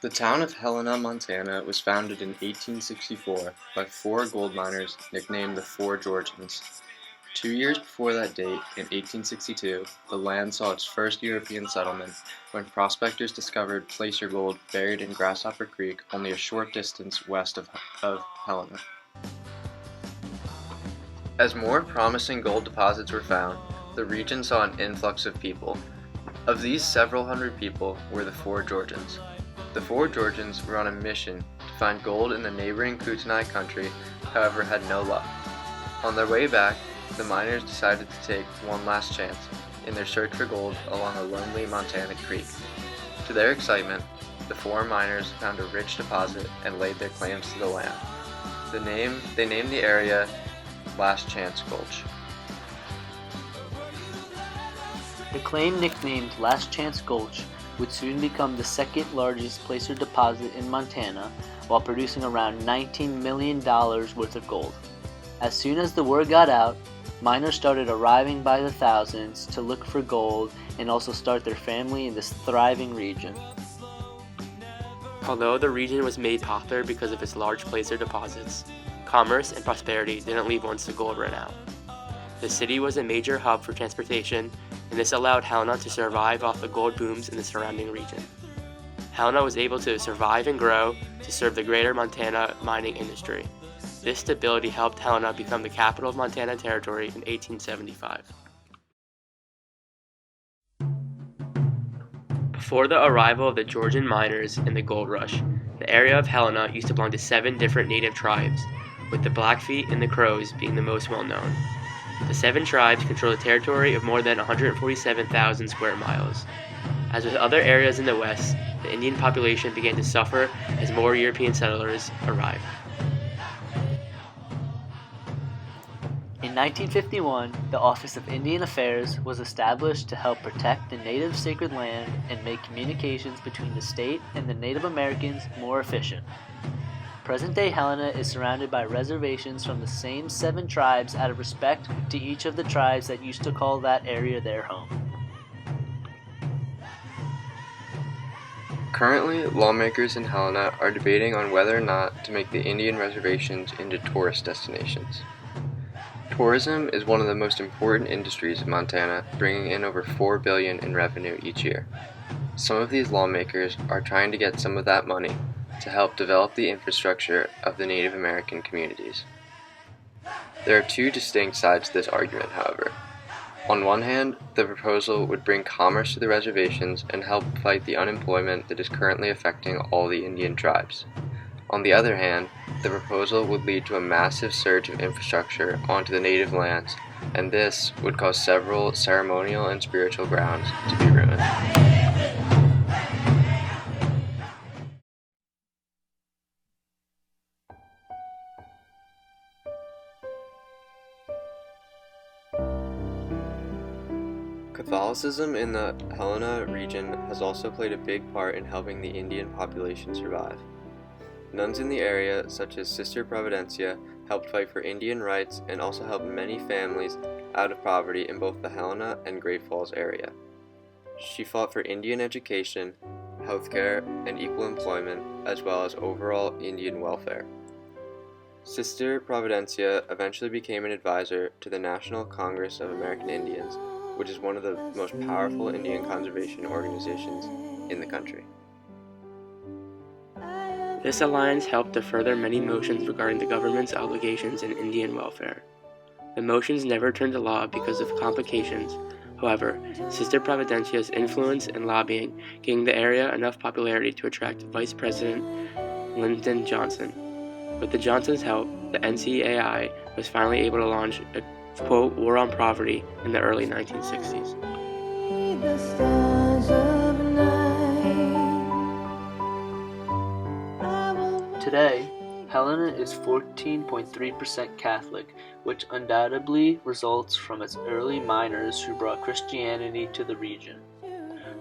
The town of Helena, Montana was founded in 1864 by four gold miners nicknamed the Four Georgians. 2 years before that date, in 1862, the land saw its first European settlement when prospectors discovered placer gold buried in Grasshopper Creek only a short distance west of Helena. As more promising gold deposits were found, the region saw an influx of people. Of these, several hundred people were the Four Georgians. The Four Georgians were on a mission to find gold in the neighboring Kootenai country, however had no luck. On their way back, the miners decided to take one last chance in their search for gold along a lonely Montana creek. To their excitement, the four miners found a rich deposit and laid their claims to the land. They named the area Last Chance Gulch. The claim nicknamed Last Chance Gulch would soon become the second largest placer deposit in Montana, while producing around $19 million worth of gold. As soon as the word got out, miners started arriving by the thousands to look for gold and also start their family in this thriving region. Although the region was made popular because of its large placer deposits, commerce and prosperity didn't leave once the gold ran out. The city was a major hub for transportation, and this allowed Helena to survive off the gold booms in the surrounding region. Helena was able to survive and grow to serve the greater Montana mining industry. This stability helped Helena become the capital of Montana Territory in 1875. Before the arrival of the Georgian miners and the gold rush, the area of Helena used to belong to 7 different native tribes, with the Blackfeet and the Crows being the most well known. The 7 tribes control a territory of more than 147,000 square miles. As with other areas in the West, the Indian population began to suffer as more European settlers arrived. In 1951, the Office of Indian Affairs was established to help protect the native sacred land and make communications between the state and the Native Americans more efficient. Present-day Helena is surrounded by reservations from the same 7 tribes out of respect to each of the tribes that used to call that area their home. Currently, lawmakers in Helena are debating on whether or not to make the Indian reservations into tourist destinations. Tourism is one of the most important industries in Montana, bringing in over $4 billion in revenue each year. Some of these lawmakers are trying to get some of that money to help develop the infrastructure of the Native American communities. There are 2 distinct sides to this argument, however. On one hand, the proposal would bring commerce to the reservations and help fight the unemployment that is currently affecting all the Indian tribes. On the other hand, the proposal would lead to a massive surge of infrastructure onto the native lands, and this would cause several ceremonial and spiritual grounds to be ruined. Catholicism in the Helena region has also played a big part in helping the Indian population survive. Nuns in the area, such as Sister Providencia, helped fight for Indian rights and also helped many families out of poverty in both the Helena and Great Falls area. She fought for Indian education, healthcare, and equal employment, as well as overall Indian welfare. Sister Providencia eventually became an advisor to the National Congress of American Indians, which is one of the most powerful Indian conservation organizations in the country. This alliance helped to further many motions regarding the government's obligations in Indian welfare. The motions never turned to law because of complications. However, Sister Providencia's influence and lobbying gained the area enough popularity to attract Vice President Lyndon Johnson. With the Johnsons' help, the NCAI was finally able to launch a, quote, war on poverty in the early 1960s. Today, Helena is 14.3% Catholic, which undoubtedly results from its early miners who brought Christianity to the region.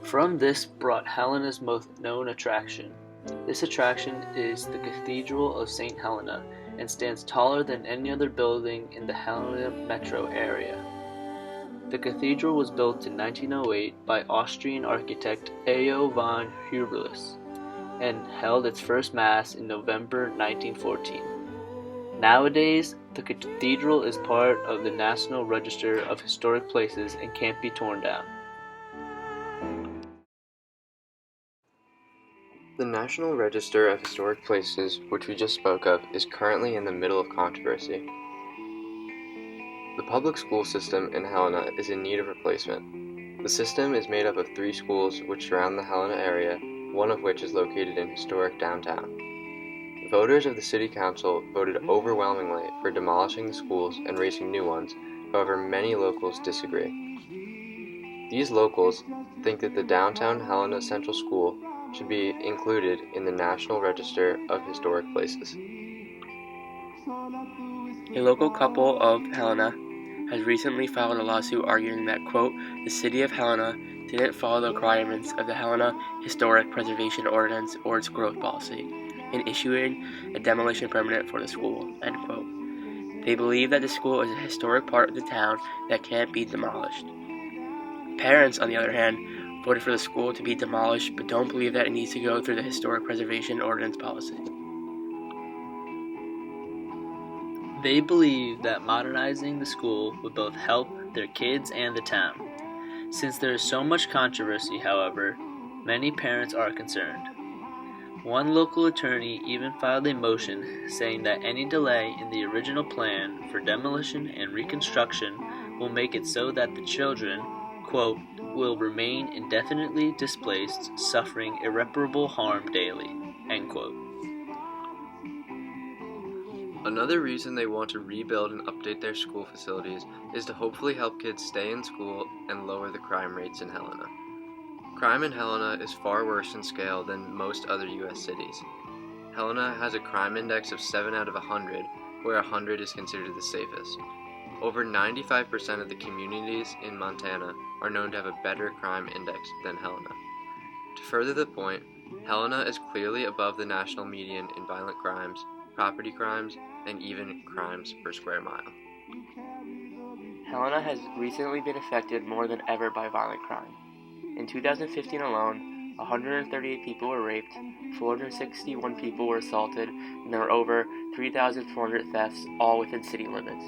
From this brought Helena's most known attraction. This attraction is the Cathedral of St. Helena and stands taller than any other building in the Helena metro area. The cathedral was built in 1908 by Austrian architect Ayo von Hurbius and held its first Mass in November 1914. Nowadays, the cathedral is part of the National Register of Historic Places and can't be torn down. The National Register of Historic Places, which we just spoke of, is currently in the middle of controversy. The public school system in Helena is in need of replacement. The system is made up of 3 schools which surround the Helena area, one of which is located in historic downtown. Voters of the City Council voted overwhelmingly for demolishing the schools and raising new ones, however many locals disagree. These locals think that the downtown Helena Central School should be included in the National Register of Historic Places. A local couple of Helena has recently filed a lawsuit arguing that, quote, the city of Helena didn't follow the requirements of the Helena Historic Preservation Ordinance or its growth policy in issuing a demolition permit for the school, end quote. They believe that the school is a historic part of the town that can't be demolished. Parents, on the other hand, voted for the school to be demolished but don't believe that it needs to go through the Historic Preservation Ordinance policy. They believe that modernizing the school would both help their kids and the town. Since there is so much controversy, however, many parents are concerned. One local attorney even filed a motion saying that any delay in the original plan for demolition and reconstruction will make it so that the children, quote, will remain indefinitely displaced, suffering irreparable harm daily, end quote. Another reason they want to rebuild and update their school facilities is to hopefully help kids stay in school and lower the crime rates in Helena. Crime in Helena is far worse in scale than most other U.S. cities. Helena has a crime index of 7 out of 100, where 100 is considered the safest. Over 95% of the communities in Montana are known to have a better crime index than Helena. To further the point, Helena is clearly above the national median in violent crimes, property crimes, and even crimes per square mile. Helena has recently been affected more than ever by violent crime. In 2015 alone, 138 people were raped, 461 people were assaulted, and there were over 3,400 thefts, all within city limits.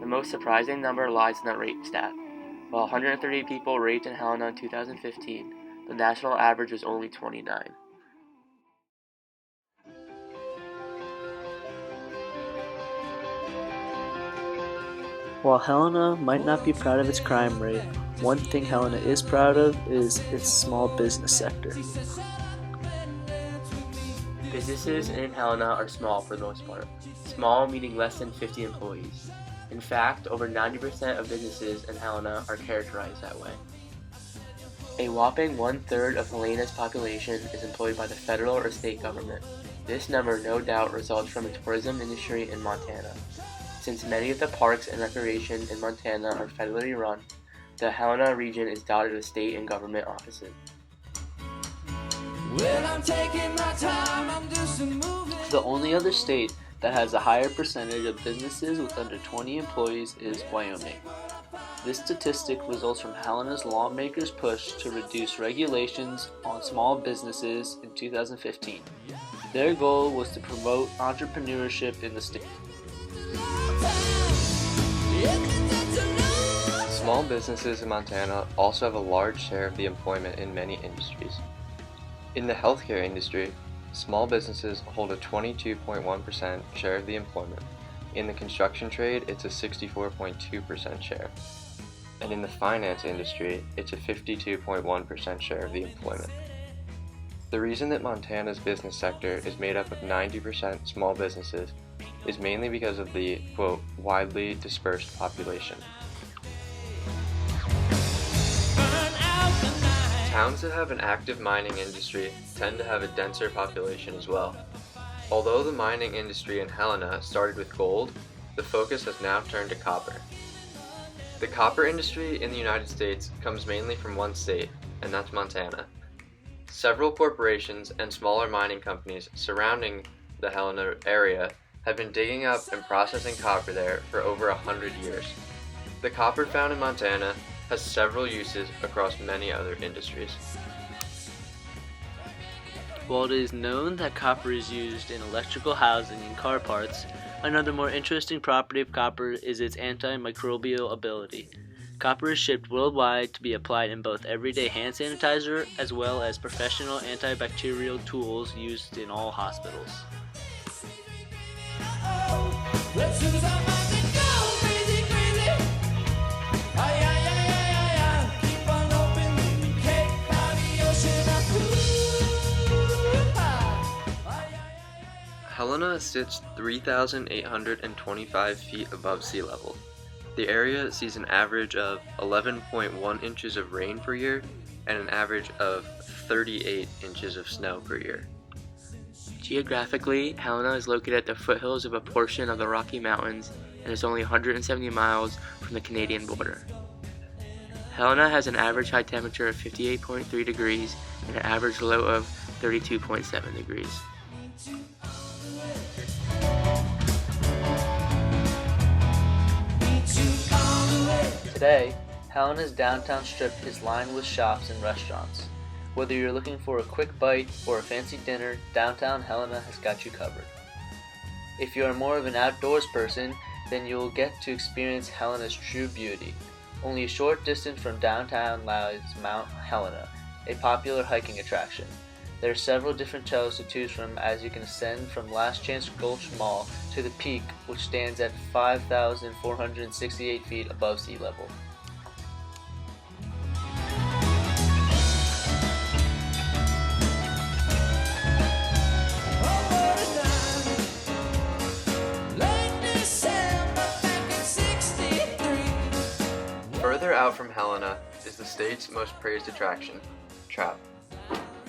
The most surprising number lies in the rape stat. While 138 people were raped in Helena in 2015, the national average was only 29. While Helena might not be proud of its crime rate, one thing Helena is proud of is its small business sector. Businesses in Helena are small for the most part. Small meaning less than 50 employees. In fact, over 90% of businesses in Helena are characterized that way. A whopping 1/3 of Helena's population is employed by the federal or state government. This number no doubt results from the tourism industry in Montana. Since many of the parks and recreation in Montana are federally run, the Helena region is dotted with state and government offices. The only other state that has a higher percentage of businesses with under 20 employees is Wyoming. This statistic results from Helena's lawmakers' push to reduce regulations on small businesses in 2015. Their goal was to promote entrepreneurship in the state. Small businesses in Montana also have a large share of the employment in many industries. In the healthcare industry, small businesses hold a 22.1% share of the employment. In the construction trade, it's a 64.2% share. And in the finance industry, it's a 52.1% share of the employment. The reason that Montana's business sector is made up of 90% small businesses is mainly because of the, quote, widely dispersed population. Towns that have an active mining industry tend to have a denser population as well. Although the mining industry in Helena started with gold, the focus has now turned to copper. The copper industry in the United States comes mainly from one state, and that's Montana. Several corporations and smaller mining companies surrounding the Helena area have been digging up and processing copper there for over 100 years. The copper found in Montana has several uses across many other industries. While it is known that copper is used in electrical housing and car parts, another more interesting property of copper is its antimicrobial ability. Copper is shipped worldwide to be applied in both everyday hand sanitizer as well as professional antibacterial tools used in all hospitals. Helena sits 3,825 feet above sea level. The area sees an average of 11.1 inches of rain per year and an average of 38 inches of snow per year. Geographically, Helena is located at the foothills of a portion of the Rocky Mountains and is only 170 miles from the Canadian border. Helena has an average high temperature of 58.3 degrees and an average low of 32.7 degrees. Today, Helena's downtown strip is lined with shops and restaurants. Whether you're looking for a quick bite or a fancy dinner, downtown Helena has got you covered. If you are more of an outdoors person, then you will get to experience Helena's true beauty. Only a short distance from downtown lies Mount Helena, a popular hiking attraction. There are several different trails to choose from as you can ascend from Last Chance Gulch Mall to the peak, which stands at 5,468 feet above sea level. Further out from Helena is the state's most praised attraction, trout.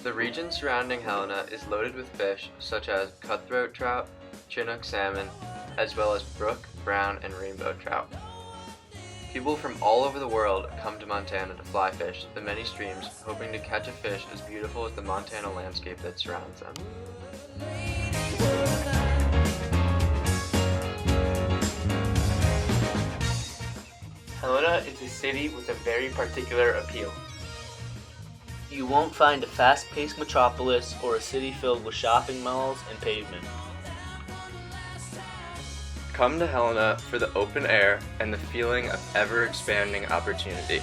The region surrounding Helena is loaded with fish such as cutthroat trout, Chinook salmon, as well as brook, brown, and rainbow trout. People from all over the world come to Montana to fly fish the many streams, hoping to catch a fish as beautiful as the Montana landscape that surrounds them. Helena is a city with a very particular appeal. You won't find a fast-paced metropolis or a city filled with shopping malls and pavement. Come to Helena for the open air and the feeling of ever-expanding opportunity.